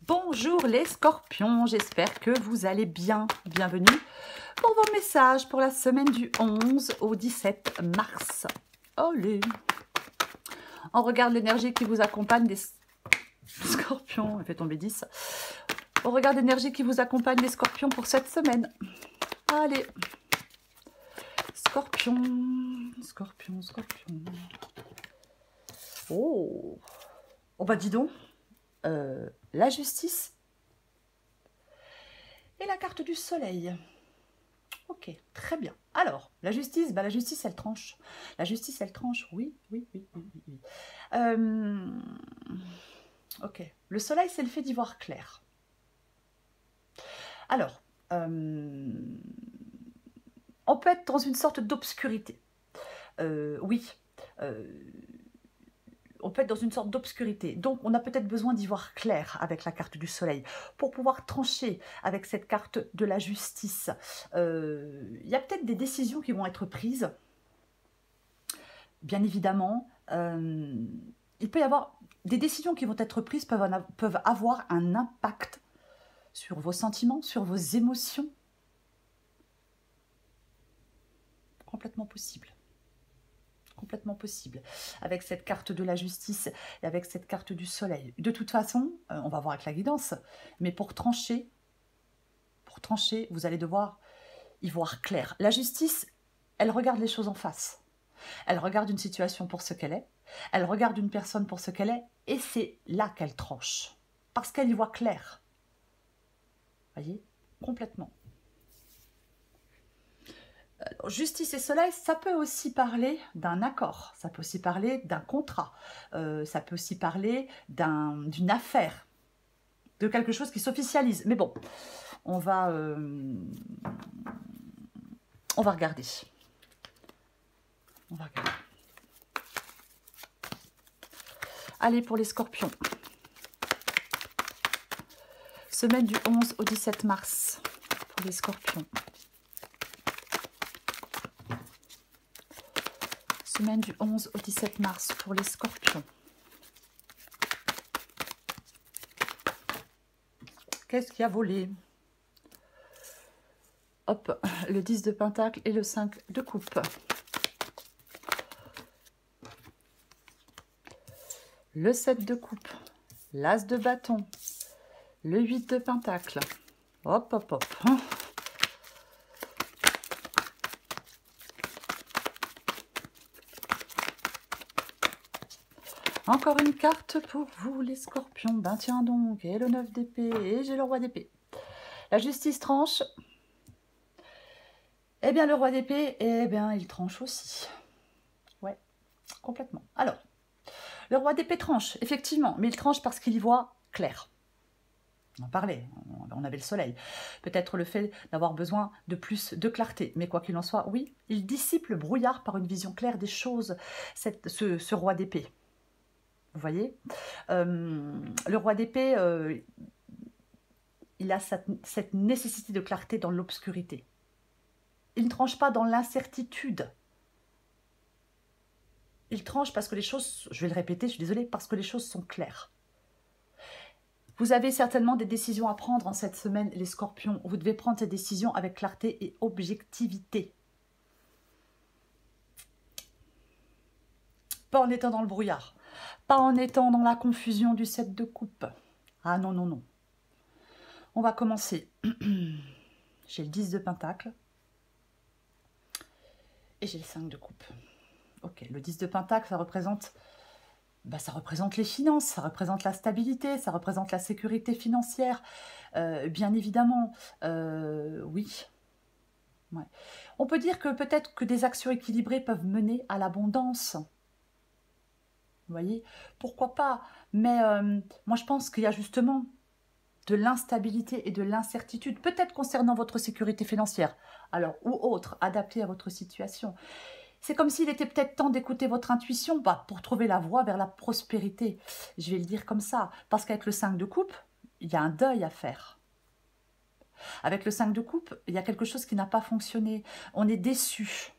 Bonjour les scorpions, j'espère que vous allez bien. Bienvenue pour vos messages pour la semaine du 11 au 17 mars. Allez, on regarde l'énergie qui vous accompagne des scorpions. Elle fait tomber 10. On regarde l'énergie qui vous accompagne des scorpions pour cette semaine. Allez, scorpion, scorpion, scorpion. Oh, bah dis donc, la justice et la carte du soleil. Ok, très bien. Alors, la justice, la justice, elle tranche. La justice, elle tranche, oui. Ok, le soleil, c'est le fait d'y voir clair. Alors, on peut être dans une sorte d'obscurité. Oui, on peut être dans une sorte d'obscurité. Donc, on a peut-être besoin d'y voir clair avec la carte du soleil pour pouvoir trancher avec cette carte de la justice. Il y a peut-être des décisions qui vont être prises. Bien évidemment, il peut y avoir des décisions qui vont être prises, peuvent avoir un impact sur vos sentiments, sur vos émotions. Complètement possible. Complètement possible, avec cette carte de la justice et avec cette carte du soleil. De toute façon, on va voir avec la guidance, mais pour trancher, vous allez devoir y voir clair. La justice, elle regarde les choses en face. Elle regarde une situation pour ce qu'elle est, elle regarde une personne pour ce qu'elle est, et c'est là qu'elle tranche, parce qu'elle y voit clair. Voyez, complètement. Alors, justice et soleil, ça peut aussi parler d'un accord, ça peut aussi parler d'un contrat, ça peut aussi parler d'une affaire, de quelque chose qui s'officialise. Mais bon, on va regarder. On va regarder. Allez, pour les scorpions. Semaine du 11 au 17 mars pour les scorpions. Semaine du 11 au 17 mars pour les scorpions. Qu'est-ce qui a volé? Hop, le 10 de pentacle et le 5 de coupe. Le 7 de coupe, l'as de bâton, le 8 de pentacle. Hop, hop, hop. Encore une carte pour vous, les scorpions. Ben tiens donc, et le 9 d'épée, et j'ai le roi d'épée. La justice tranche. Eh bien, le roi d'épée, eh bien, il tranche aussi. Ouais, complètement. Alors, le roi d'épée tranche, effectivement, mais il tranche parce qu'il y voit clair. On en parlait, on avait le soleil. Peut-être le fait d'avoir besoin de plus de clarté. Mais quoi qu'il en soit, oui, il dissipe le brouillard par une vision claire des choses, ce roi d'épée. Vous voyez, le roi d'épée, il a cette nécessité de clarté dans l'obscurité. Il ne tranche pas dans l'incertitude. Il tranche parce que les choses, je vais le répéter, je suis désolée, parce que les choses sont claires. Vous avez certainement des décisions à prendre en cette semaine, les scorpions. Vous devez prendre ces décisions avec clarté et objectivité. Pas en étant dans le brouillard. Pas en étant dans la confusion du 7 de coupe. Ah non, non, non. On va commencer. J'ai le 10 de pentacle. Et j'ai le 5 de coupe. Ok, le 10 de pentacle, ça représente les finances, ça représente la stabilité, ça représente la sécurité financière. Bien évidemment, oui. Ouais. On peut dire que peut-être que des actions équilibrées peuvent mener à l'abondance. Vous voyez, pourquoi pas? Mais moi, je pense qu'il y a justement de l'instabilité et de l'incertitude, peut-être concernant votre sécurité financière, alors ou autre, adaptée à votre situation. C'est comme s'il était peut-être temps d'écouter votre intuition pour trouver la voie vers la prospérité. Je vais le dire comme ça, parce qu'avec le 5 de coupe, il y a un deuil à faire. Avec le 5 de coupe, il y a quelque chose qui n'a pas fonctionné. On est déçu.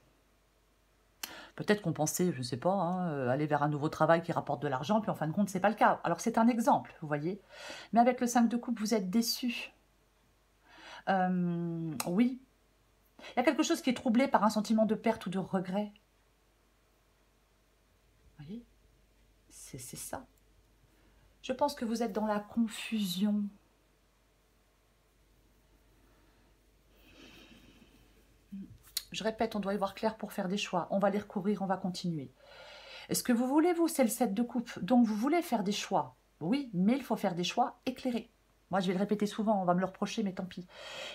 Peut-être qu'on pensait, je ne sais pas, hein, aller vers un nouveau travail qui rapporte de l'argent, puis en fin de compte, ce n'est pas le cas. Alors c'est un exemple, vous voyez. Mais avec le 5 de coupe, vous êtes déçu. Oui. Il y a quelque chose qui est troublé par un sentiment de perte ou de regret. Vous voyez, c'est ça. Je pense que vous êtes dans la confusion. Je répète, on doit y voir clair pour faire des choix. On va les recourir, on va continuer. Est-ce que vous voulez, vous, c'est le 7 de coupe. Donc, vous voulez faire des choix. Oui, mais il faut faire des choix éclairés. Moi, je vais le répéter souvent, on va me le reprocher, mais tant pis.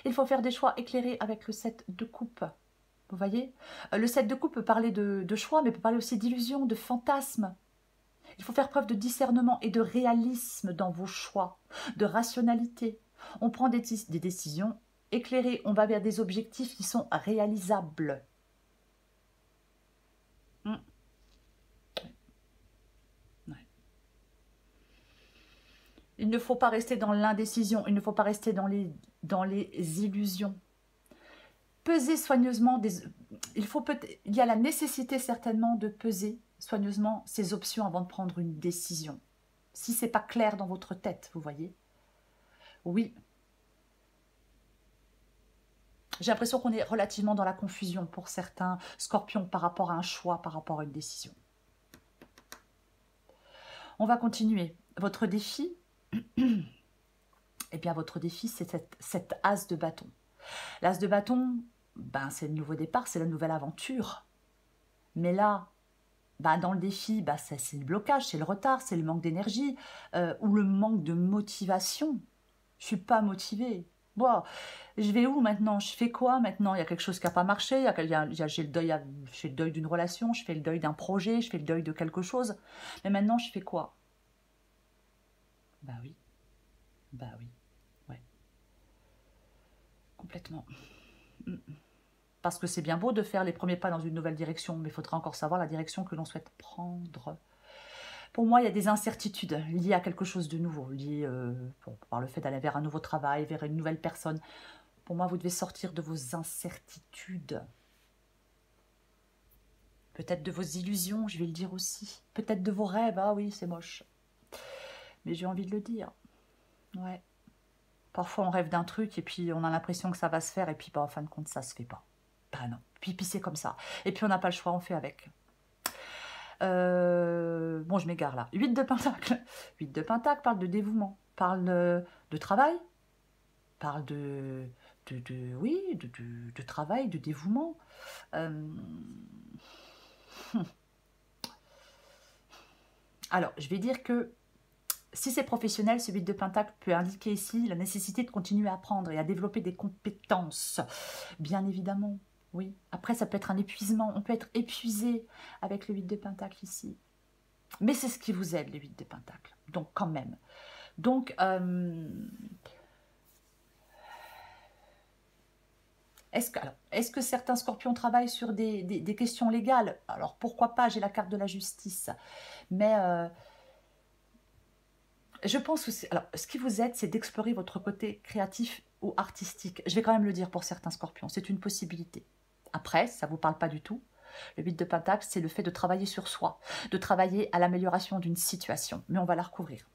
Il faut faire des choix éclairés avec le 7 de coupe. Vous voyez, le 7 de coupe peut parler de choix, mais peut parler aussi d'illusions, de fantasmes. Il faut faire preuve de discernement et de réalisme dans vos choix, de rationalité. On prend des décisions éclairées, on va vers des objectifs qui sont réalisables. Il ne faut pas rester dans l'indécision, il ne faut pas rester dans les illusions. Peser soigneusement, il y a la nécessité certainement de peser soigneusement ces options avant de prendre une décision. Si ce n'est pas clair dans votre tête, vous voyez. Oui. J'ai l'impression qu'on est relativement dans la confusion pour certains scorpions par rapport à un choix, par rapport à une décision. On va continuer. Votre défi, eh bien votre défi, c'est cet as de bâton. L'as de bâton, ben, c'est le nouveau départ, c'est la nouvelle aventure. Mais là, ben, dans le défi, ben, c'est le blocage, c'est le retard, c'est le manque d'énergie ou le manque de motivation. Je ne suis pas motivée. Bon, je vais où maintenant? Je fais quoi maintenant? Il y a quelque chose qui n'a pas marché, j'ai le deuil d'une relation, je fais le deuil d'un projet, je fais le deuil de quelque chose. Mais maintenant, je fais quoi? Bah oui, bah oui, ouais. Complètement. Parce que c'est bien beau de faire les premiers pas dans une nouvelle direction, mais il faudra encore savoir la direction que l'on souhaite prendre. Pour moi, il y a des incertitudes liées à quelque chose de nouveau, liées par le fait d'aller vers un nouveau travail, vers une nouvelle personne. Pour moi, vous devez sortir de vos incertitudes. Peut-être de vos illusions, je vais le dire aussi. Peut-être de vos rêves, ah oui, c'est moche. Mais j'ai envie de le dire. Ouais. Parfois, on rêve d'un truc et puis on a l'impression que ça va se faire et puis bah, en fin de compte, ça se fait pas. Bah non. Puis c'est comme ça. Et puis on n'a pas le choix, on fait avec. Bon, je m'égare là. 8 de pentacle. 8 de pentacle parle de dévouement, parle de travail, parle oui, de travail, de dévouement. Alors, je vais dire que si c'est professionnel, ce 8 de pentacle peut indiquer ici la nécessité de continuer à apprendre et à développer des compétences, bien évidemment. Oui, après ça peut être un épuisement, on peut être épuisé avec le 8 de pentacle ici. Mais c'est ce qui vous aide, le 8 de pentacle, donc quand même. Donc, est-ce que certains scorpions travaillent sur des questions légales? Alors pourquoi pas, j'ai la carte de la justice. Mais je pense que ce qui vous aide, c'est d'explorer votre côté créatif ou artistique. Je vais quand même le dire pour certains scorpions, c'est une possibilité. Après, ça ne vous parle pas du tout. Le 8 de pentacle, c'est le fait de travailler sur soi, de travailler à l'amélioration d'une situation. Mais on va la recouvrir.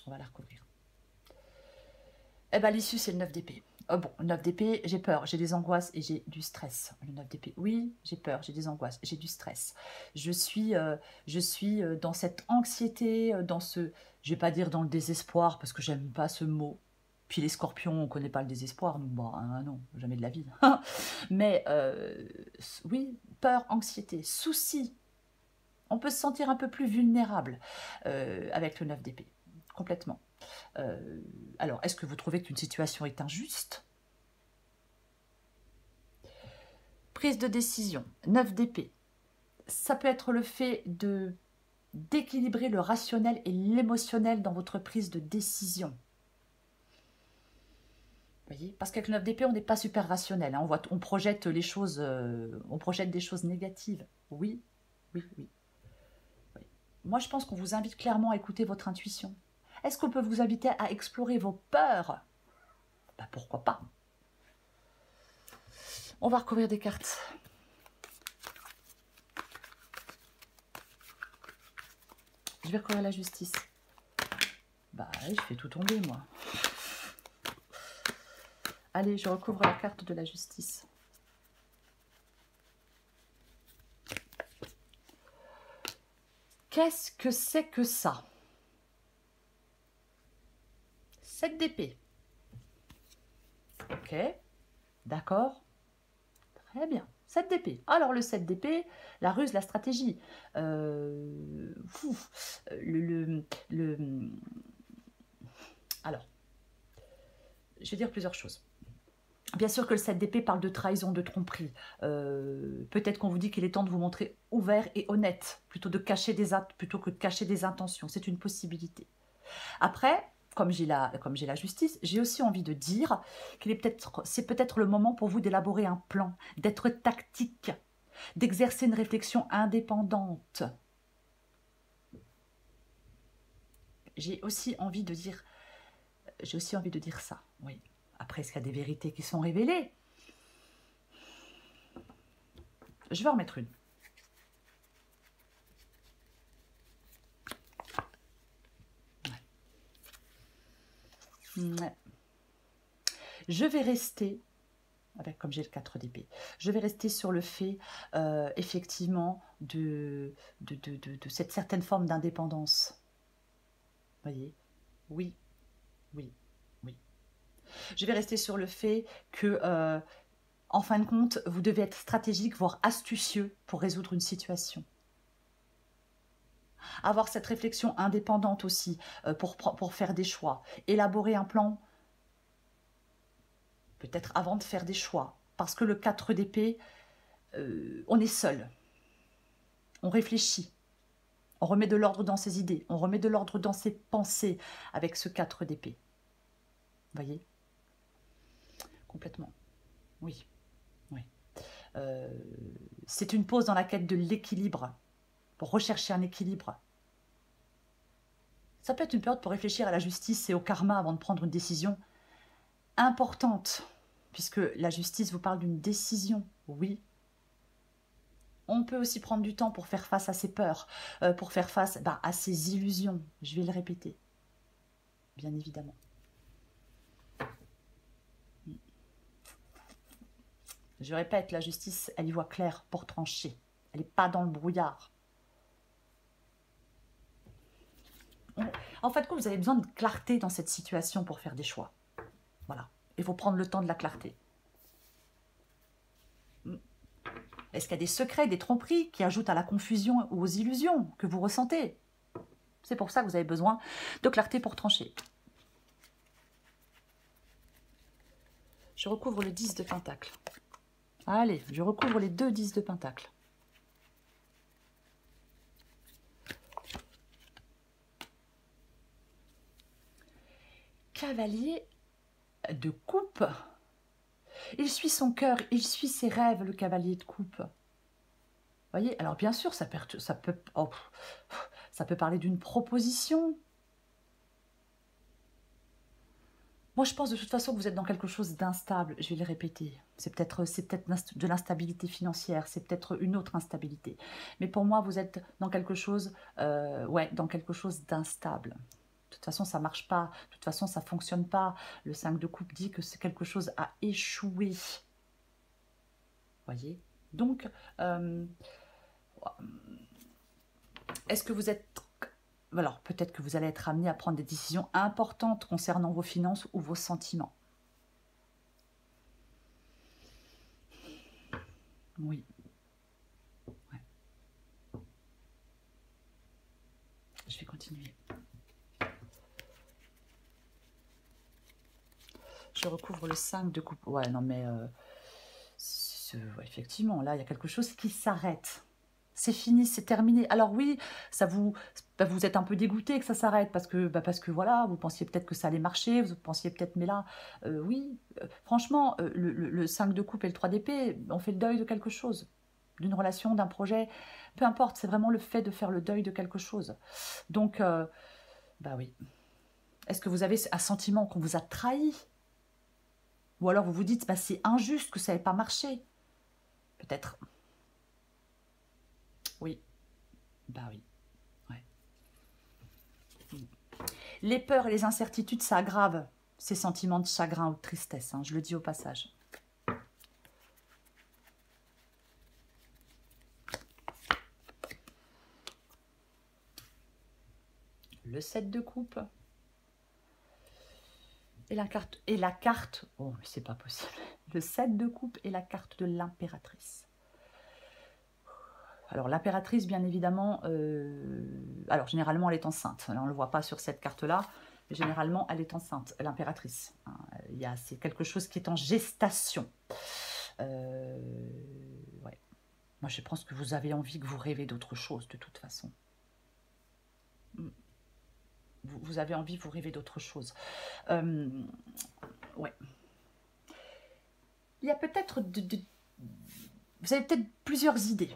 On va la recouvrir. Eh bien, l'issue, c'est le 9 d'épée. Oh bon, le 9 d'épée, j'ai peur, j'ai des angoisses et j'ai du stress. Le 9 d'épée, oui, j'ai peur, j'ai des angoisses, j'ai du stress. Je suis dans cette anxiété, dans ce... Je vais pas dire dans le désespoir, parce que j'aime pas ce mot. Puis les scorpions, on connaît pas le désespoir, nous, bon, hein, non, jamais de la vie. Mais oui, peur, anxiété, souci. On peut se sentir un peu plus vulnérable avec le 9 d'épée, complètement. Alors, est-ce que vous trouvez qu'une situation est injuste? Prise de décision, 9 d'épée. Ça peut être le fait d'équilibrer le rationnel et l'émotionnel dans votre prise de décision. Vous voyez, parce qu'avec le 9 d'épée, on n'est pas super rationnel. Hein. On projette les choses, on projette des choses négatives. Oui, oui, oui. Oui. Moi, je pense qu'on vous invite clairement à écouter votre intuition. Est-ce qu'on peut vous inviter à explorer vos peurs? Ben, pourquoi pas? On va recouvrir des cartes. Je vais recourir à la justice. Bah oui, je fais tout tomber, moi. Allez, je recouvre la carte de la justice. Qu'est-ce que c'est que ça? 7 d'épée. Ok, d'accord. Très bien. 7 d'épée. Alors, le 7 d'épée, la ruse, la stratégie. Alors, je vais dire plusieurs choses. Bien sûr que le 7 d'épée parle de trahison, de tromperie. Peut-être qu'on vous dit qu'il est temps de vous montrer ouvert et honnête, plutôt que de cacher des intentions. C'est une possibilité. Après, comme j'ai la justice, j'ai aussi envie de dire c'est peut-être le moment pour vous d'élaborer un plan, d'être tactique, d'exercer une réflexion indépendante. J'ai aussi envie de dire ça, oui. Après, est-ce qu'il y a des vérités qui sont révélées? Je vais en mettre une. Ouais. Je vais rester, comme j'ai le 4 d'épée, je vais rester sur le fait, effectivement, de cette certaine forme d'indépendance. Vous voyez? Oui, oui, oui. Je vais rester sur le fait que, en fin de compte, vous devez être stratégique, voire astucieux pour résoudre une situation. Avoir cette réflexion indépendante aussi pour faire des choix. Élaborer un plan, peut-être avant de faire des choix. Parce que le 4 d'épée, on est seul. On réfléchit. On remet de l'ordre dans ses idées. On remet de l'ordre dans ses pensées avec ce 4 d'épée. Vous voyez? Complètement. Oui. Oui. C'est une pause dans la quête de l'équilibre. Pour rechercher un équilibre. Ça peut être une période pour réfléchir à la justice et au karma avant de prendre une décision importante, puisque la justice vous parle d'une décision, oui. On peut aussi prendre du temps pour faire face à ses peurs, pour faire face à ses illusions, je vais le répéter, bien évidemment. Je répète, la justice, elle y voit clair pour trancher, elle n'est pas dans le brouillard. En fait, vous avez besoin de clarté dans cette situation pour faire des choix. Voilà. Il faut prendre le temps de la clarté. Est-ce qu'il y a des secrets, des tromperies qui ajoutent à la confusion ou aux illusions que vous ressentez? C'est pour ça que vous avez besoin de clarté pour trancher. Je recouvre le 10 de Pentacle. Allez, je recouvre les 2 10 de Pentacle. Cavalier de coupe. Il suit son cœur, il suit ses rêves, le cavalier de coupe. Vous voyez, alors bien sûr, ça peut parler d'une proposition. Moi, je pense de toute façon que vous êtes dans quelque chose d'instable. Je vais le répéter. C'est peut-être de l'instabilité financière, c'est peut-être une autre instabilité. Mais pour moi, vous êtes dans quelque chose, dans quelque chose d'instable. De toute façon, ça ne marche pas. De toute façon, ça ne fonctionne pas. Le 5 de coupe dit que c'est quelque chose à échouer. Voyez? Donc, est-ce que vous êtes... Alors, peut-être que vous allez être amené à prendre des décisions importantes concernant vos finances ou vos sentiments. Oui. Ouais. Je vais continuer. Je recouvre le 5 de coupe. Ouais, non, mais... effectivement, là, il y a quelque chose qui s'arrête. C'est fini, c'est terminé. Alors oui, vous êtes un peu dégoûté que ça s'arrête parce que voilà, vous pensiez peut-être que ça allait marcher, vous pensiez peut-être, mais là, oui, franchement, le 5 de coupe et le 3 d'épée, on fait le deuil de quelque chose, d'une relation, d'un projet, peu importe, c'est vraiment le fait de faire le deuil de quelque chose. Donc, oui. Est-ce que vous avez un sentiment qu'on vous a trahi? Ou alors vous vous dites, c'est injuste que ça n'ait pas marché? Peut-être. Oui. Oui. Ouais. Les peurs et les incertitudes, ça aggrave ces sentiments de chagrin ou de tristesse, hein, je le dis au passage. Le 7 de coupe. Et la carte, oh mais c'est pas possible. Le 7 de coupe et la carte de l'impératrice. Alors l'impératrice, bien évidemment, alors généralement elle est enceinte. Alors, on ne le voit pas sur cette carte-là, mais généralement elle est enceinte, l'impératrice. Hein, c'est quelque chose qui est en gestation. Ouais. Moi je pense que vous avez envie, que vous rêvez d'autre chose de toute façon. Vous avez envie, vous rêvez d'autre chose. Ouais. Il y a peut-être vous avez peut-être plusieurs idées.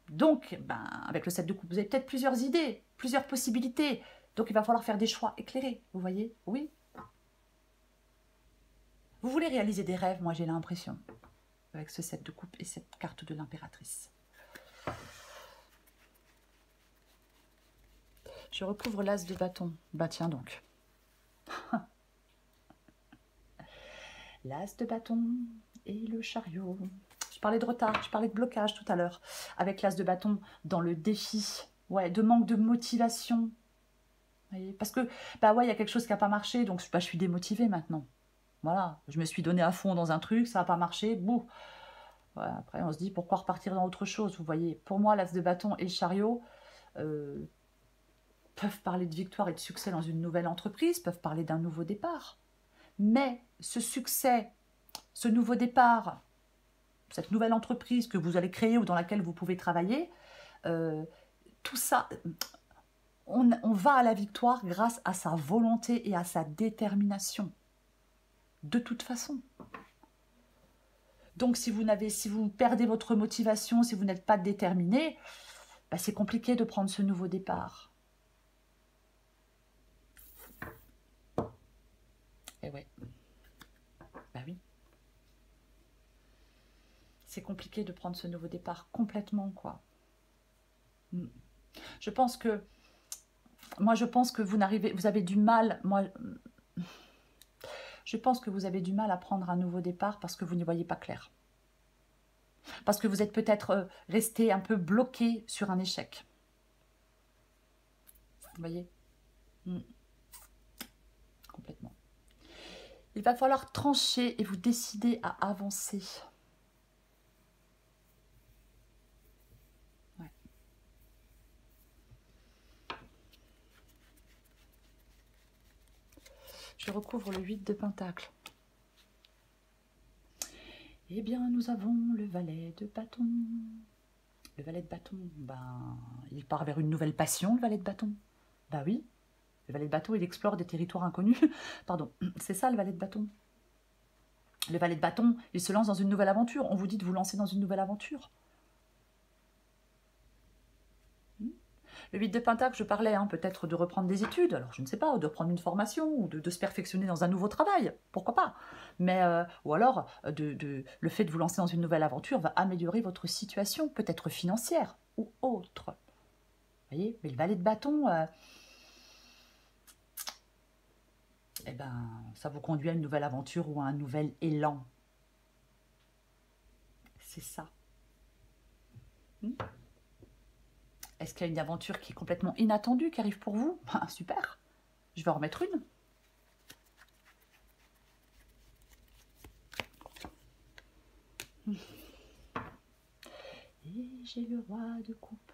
Donc, ben, avec le 7 de coupe, vous avez peut-être plusieurs idées, plusieurs possibilités. Donc, il va falloir faire des choix éclairés, vous voyez? Oui. Vous voulez réaliser des rêves, moi j'ai l'impression, avec ce 7 de coupe et cette carte de l'impératrice. Je recouvre l'as de bâton. Bah tiens donc. L'as de bâton et le chariot. Je parlais de retard, je parlais de blocage tout à l'heure, avec l'as de bâton dans le défi, ouais, de manque de motivation. Vous voyez, parce que, bah ouais, il y a quelque chose qui n'a pas marché, donc bah, je suis démotivée maintenant. Voilà, je me suis donné à fond dans un truc, ça n'a pas marché, bouh. Ouais, après, on se dit, pourquoi repartir dans autre chose, vous voyez. Pour moi, l'as de bâton et le chariot peuvent parler de victoire et de succès dans une nouvelle entreprise, peuvent parler d'un nouveau départ. Mais ce succès, ce nouveau départ, cette nouvelle entreprise que vous allez créer ou dans laquelle vous pouvez travailler, tout ça, on va à la victoire grâce à sa volonté et à sa détermination. De toute façon. Donc si vous perdez votre motivation, si vous n'êtes pas déterminé, bah, c'est compliqué de prendre ce nouveau départ. Eh ouais. Bah oui. C'est compliqué de prendre ce nouveau départ complètement, quoi. Je pense que vous avez du mal, je pense que vous avez du mal à prendre un nouveau départ parce que vous n'y voyez pas clair. Parce que vous êtes peut-être resté un peu bloqué sur un échec. Vous voyez? Complètement. Il va falloir trancher et vous décider à avancer. Ouais. Je recouvre le 8 de Pentacle. Eh bien, nous avons le valet de bâton. Le valet de bâton, ben, il part vers une nouvelle passion, le valet de bâton. Ben oui, le valet de bâton, il explore des territoires inconnus. Pardon, c'est ça le valet de bâton. Le valet de bâton, il se lance dans une nouvelle aventure. On vous dit de vous lancer dans une nouvelle aventure. Le 8 de Pentacle, je parlais peut-être de reprendre des études, alors je ne sais pas, ou de reprendre une formation, ou de se perfectionner dans un nouveau travail, pourquoi pas. Mais, ou alors, le fait de vous lancer dans une nouvelle aventure va améliorer votre situation, peut-être financière ou autre. Vous voyez, mais le valet de bâton, eh ben, ça vous conduit à une nouvelle aventure ou à un nouvel élan. C'est ça. Est-ce qu'il y a une aventure qui est complètement inattendue qui arrive pour vous? Ben, super, je vais en remettre une. Et j'ai le roi de coupe.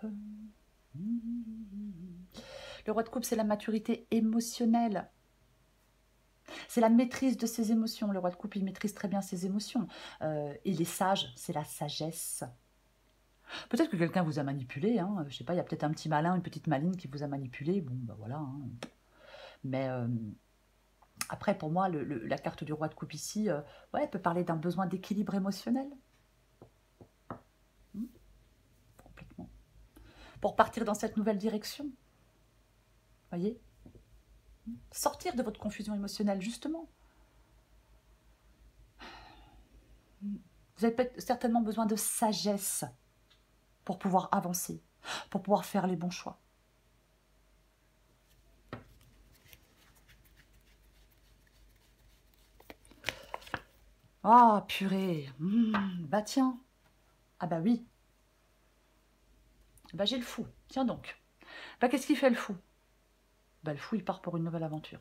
Le roi de coupe, c'est la maturité émotionnelle. C'est la maîtrise de ses émotions. Le roi de coupe, il maîtrise très bien ses émotions. Et les sages, c'est la sagesse. Peut-être que quelqu'un vous a manipulé, je ne sais pas, il y a peut-être un petit malin, une petite maline qui vous a manipulé, bon, ben voilà. Mais après, pour moi, la carte du roi de coupe ici, ouais, elle peut parler d'un besoin d'équilibre émotionnel. Complètement. Pour partir dans cette nouvelle direction. Voyez? Sortir de votre confusion émotionnelle, justement. Vous avez certainement besoin de sagesse pour pouvoir avancer, pour pouvoir faire les bons choix. Ah, purée. Bah tiens. Ah bah oui. Bah j'ai le fou. Tiens donc. Bah qu'est-ce qu'il fait le fou? Bah le fou, il part pour une nouvelle aventure.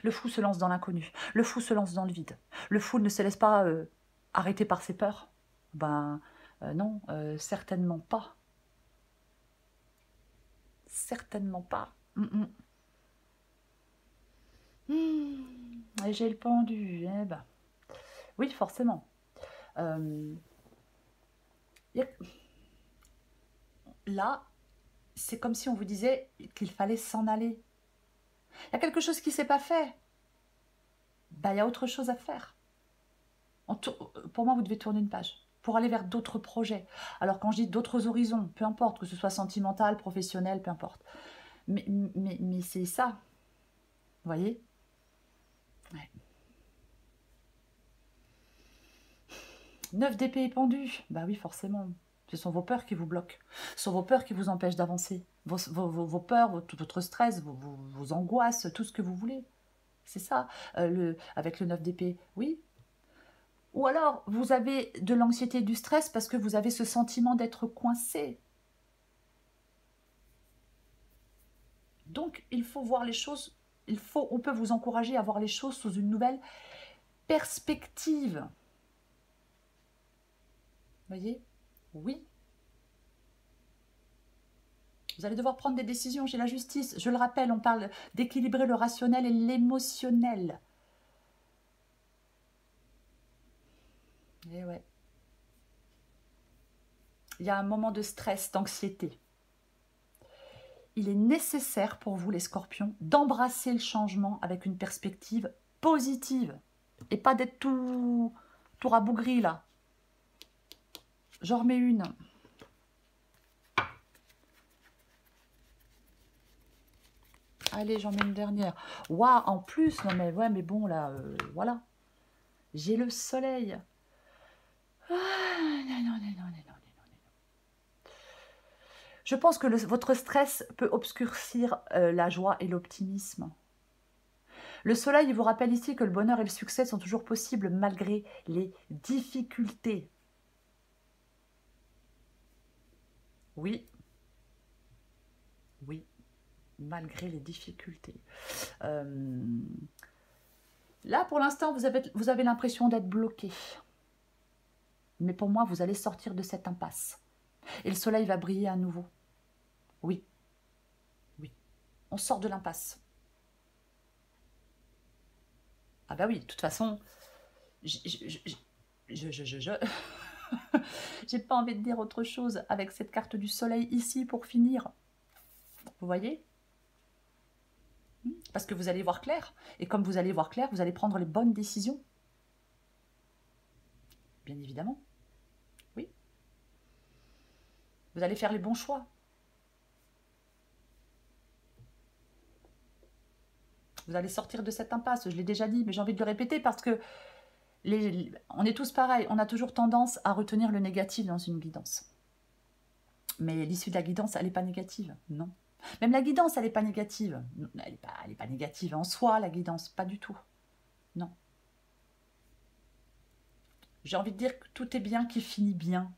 Le fou se lance dans l'inconnu. Le fou se lance dans le vide. Le fou ne se laisse pas arrêter par ses peurs. Ben non, certainement pas. Certainement pas. Et j'ai le pendu. Eh ben. Oui, forcément. Là, c'est comme si on vous disait qu'il fallait s'en aller. Il y a quelque chose qui ne s'est pas fait. Ben, il y a autre chose à faire. Pour moi, vous devez tourner une page pour aller vers d'autres projets. Alors, quand je dis d'autres horizons, peu importe, que ce soit sentimental, professionnel, peu importe. Mais c'est ça. Vous voyez? Ouais. 9 d'épée pendu. Bah oui, forcément. Ce sont vos peurs qui vous bloquent. Ce sont vos peurs qui vous empêchent d'avancer. Vos peurs, votre stress, vos angoisses, tout ce que vous voulez. C'est ça, avec le 9 d'épée. Oui. Ou alors, vous avez de l'anxiété et du stress parce que vous avez ce sentiment d'être coincé. Donc, il faut voir les choses, on peut vous encourager à voir les choses sous une nouvelle perspective. Vous voyez? Oui. Vous allez devoir prendre des décisions chez la justice. Je le rappelle, on parle d'équilibrer le rationnel et l'émotionnel. Et ouais. Il y a un moment de stress, d'anxiété. Il est nécessaire pour vous, les scorpions, d'embrasser le changement avec une perspective positive. Et pas d'être tout rabougri, là. J'en remets une. Allez, j'en mets une dernière. Waouh, en plus, non mais ouais, mais bon, là, voilà. J'ai le soleil. Ah, non. Je pense que votre stress peut obscurcir la joie et l'optimisme. Le soleil vous rappelle ici que le bonheur et le succès sont toujours possibles malgré les difficultés. Oui. Oui. Malgré les difficultés. Là, pour l'instant, vous avez l'impression d'être bloqué. Mais pour moi, vous allez sortir de cette impasse. Et le soleil va briller à nouveau. Oui. Oui. On sort de l'impasse. Ah bah oui, de toute façon, j'ai pas envie de dire autre chose avec cette carte du soleil ici pour finir. Vous voyez? Parce que vous allez voir clair. Et comme vous allez voir clair, vous allez prendre les bonnes décisions. Bien évidemment. Oui. Vous allez faire les bons choix. Vous allez sortir de cette impasse. Je l'ai déjà dit, mais j'ai envie de le répéter parce que on est tous pareils. On a toujours tendance à retenir le négatif dans une guidance. Mais l'issue de la guidance, elle n'est pas négative. Non. Même la guidance, elle n'est pas négative. Elle n'est pas négative en soi, la guidance. Pas du tout. Non. J'ai envie de dire que tout est bien qui finit bien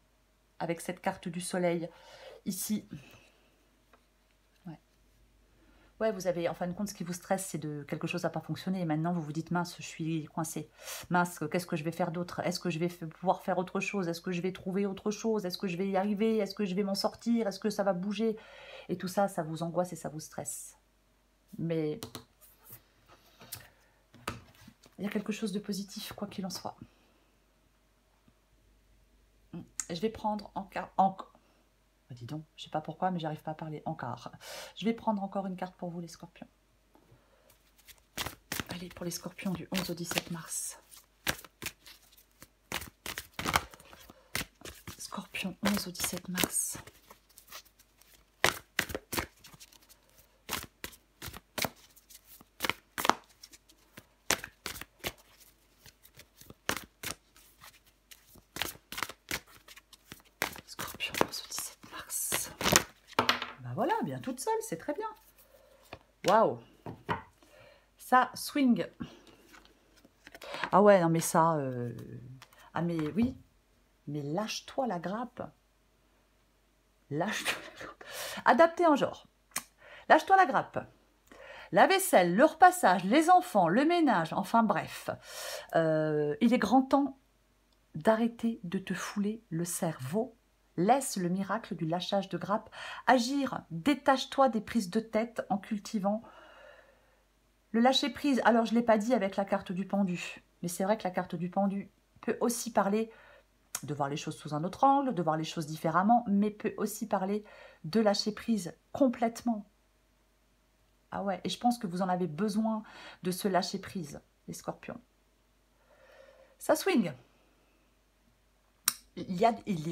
avec cette carte du soleil. Ici. Ouais, vous avez, en fin de compte, ce qui vous stresse, c'est de quelque chose n'a pas fonctionné. Et maintenant, vous vous dites, mince, je suis coincée. Mince, qu'est-ce que je vais faire d'autre? Est-ce que je vais pouvoir faire autre chose? Est-ce que je vais trouver autre chose? Est-ce que je vais y arriver? Est-ce que je vais m'en sortir? Est-ce que ça va bouger? Et tout ça, ça vous angoisse et ça vous stresse. Mais il y a quelque chose de positif, quoi qu'il en soit. Je vais prendre dis donc, je ne sais pas pourquoi, mais j'arrive pas à parler encore. Je vais prendre encore une carte pour vous, les scorpions. Allez, pour les scorpions du 11 au 17 mars. Scorpion, 11 au 17 mars. Scorpion, 11 au 17 mars. Ben voilà, bien toute seule, c'est très bien. Waouh! Ça swing. Ah ouais, non mais ça, Ah mais oui, mais lâche-toi la grappe. Lâche-toi la grappe. Adapté en genre. Lâche-toi la grappe. La vaisselle, le repassage, les enfants, le ménage, enfin bref. Il est grand temps d'arrêter de te fouler le cerveau. Laisse le miracle du lâchage de grappe agir. Détache-toi des prises de tête en cultivant le lâcher-prise. Alors, je ne l'ai pas dit avec la carte du pendu, mais c'est vrai que la carte du pendu peut aussi parler de voir les choses sous un autre angle, de voir les choses différemment, mais peut aussi parler de lâcher-prise complètement. Ah ouais, et je pense que vous en avez besoin de ce lâcher-prise, les scorpions. Ça swing. Il y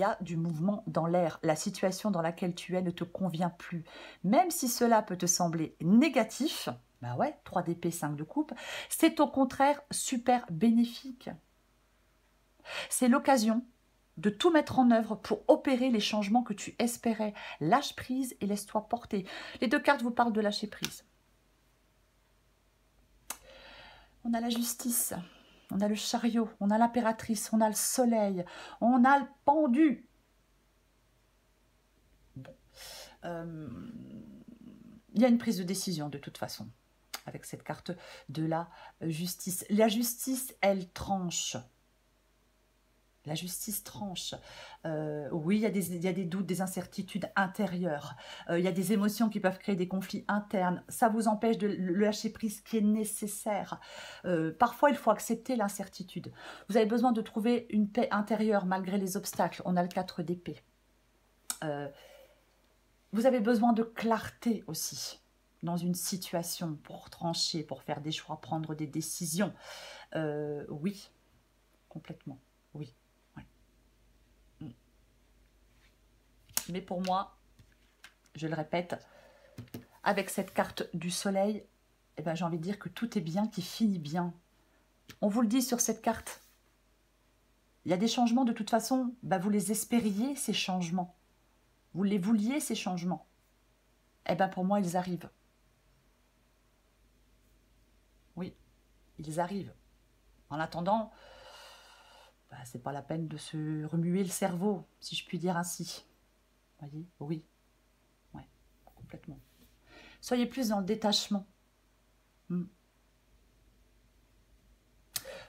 a du mouvement dans l'air. La situation dans laquelle tu es ne te convient plus. Même si cela peut te sembler négatif, bah ouais, 3 d'épée, 5 de coupe, c'est au contraire super bénéfique. C'est l'occasion de tout mettre en œuvre pour opérer les changements que tu espérais. Lâche prise et laisse-toi porter. Les 2 cartes vous parlent de lâcher prise. On a la justice, on a le chariot, on a l'impératrice, on a le soleil, on a le pendu. Bon. Il y a une prise de décision de toute façon avec cette carte de la justice. La justice, elle tranche. La justice tranche. Oui, il y a des doutes, des incertitudes intérieures. Il y a des émotions qui peuvent créer des conflits internes. Ça vous empêche de le lâcher prise qui est nécessaire. Parfois, il faut accepter l'incertitude. Vous avez besoin de trouver une paix intérieure malgré les obstacles. On a le 4 d'épée. Vous avez besoin de clarté aussi dans une situation pour trancher, pour faire des choix, prendre des décisions. Oui, complètement, oui. Mais pour moi, je le répète, avec cette carte du soleil, eh ben, j'ai envie de dire que tout est bien qui finit bien. On vous le dit sur cette carte. Il y a des changements de toute façon, bah, vous les espériez ces changements. Vous les vouliez ces changements. Eh bien pour moi, ils arrivent. Oui, ils arrivent. En attendant, bah, c'est pas la peine de se remuer le cerveau, si je puis dire ainsi. Vous voyez? Oui. Ouais, complètement. Soyez plus dans le détachement.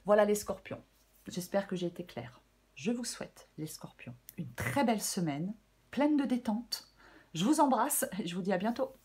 Voilà les scorpions. J'espère que j'ai été claire. Je vous souhaite, les scorpions, une très belle semaine, pleine de détente. Je vous embrasse et je vous dis à bientôt.